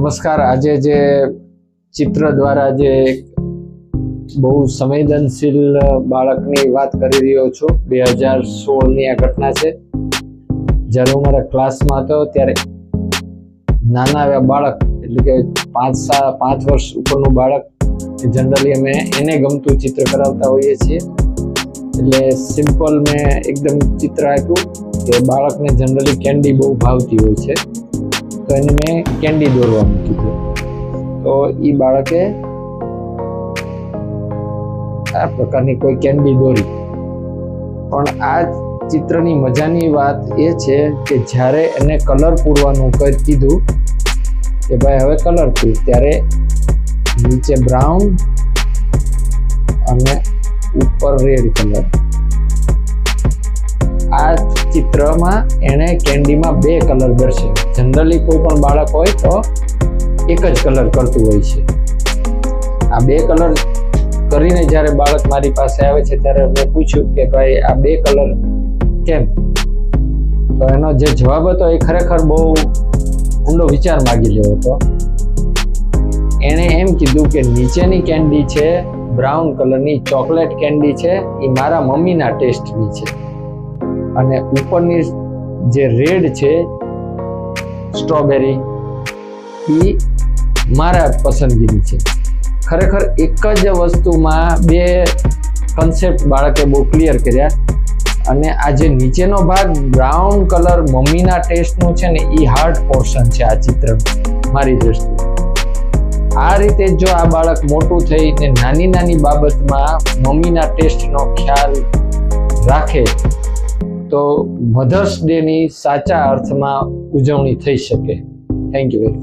નમસ્કાર। આજે જે ચિત્ર દ્વારા જે બહુ સંવેદનશીલ બાળકની વાત કરી રહ્યો છું। 2016ની આ ઘટના છે। જ્યારે હું મારા ક્લાસમાં હતો ત્યારે નાના એવા બાળક એટલે કે 5 વર્ષ ઉપરનું બાળક જનરલી અમે એને ગમતું ચિત્ર કરાવતા હોઈએ છીએ। એટલે સિમ્પલ મેં એકદમ ચિત્ર આપ્યું કે બાળકને જનરલી કેન્ડી બહુ ભાવતી હોય છે, તો એને મેં કેન્ડી દોરવાનું કીધું। તો એ બાળકે આ પ્રકારની કોઈ કેન્ડી દોરી। પણ આ ચિત્રની મજાની વાત એ છે કે જ્યારે એને કલર પૂરવાનું કીધું કે ભાઈ હવે કલર પૂર, ત્યારે નીચે બ્રાઉન અને ઉપર રેડ કલર। આ ચિત્રમાં એને કેન્ડીમાં 2 કલર દર્શાવ્યા। જનરલી કોઈ પણ બાળક હોય તો એક જ કલર કરતું હોય છે। આ 2 કલર કરીને જ્યારે બાળક મારી પાસે આવે છે ત્યારે મેં પૂછ્યું કે ભાઈ આ 2 કલર કેમ? તો એનો જે જવાબ હતો એ ખરેખર બહુ ઊંડો વિચાર માગી લેવો હતો। એણે એમ કીધું કે નીચેની કેન્ડી છે બ્રાઉન કલરની ચોકલેટ કેન્ડી છે, એ મારા મમ્મીના ટેસ્ટની છે, અને ઉપરની જે રેડ છે સ્ટ્રોબેરી એ મારા પસંદગીની છે। ખરેખર એક જ વસ્તુમાં 2 કન્સેપ્ટ બાળકે બહુ ક્લિયર કર્યા। અને આ જે નીચેનો ભાગ બ્રાઉન કલર મમ્મીના ટેસ્ટનું છે ને, એ હાર્ડ પોર્શન છે આ ચિત્રનું મારી દ્રષ્ટિએ। આ રીતે જો આ બાળક મોટું થઈને નાની નાની બાબતમાં મમ્મીના ટેસ્ટનો ખ્યાલ રાખે તો મધર્સ ડેની સાચા અર્થમાં ઉજવણી થઈ શકે। Thank you very much.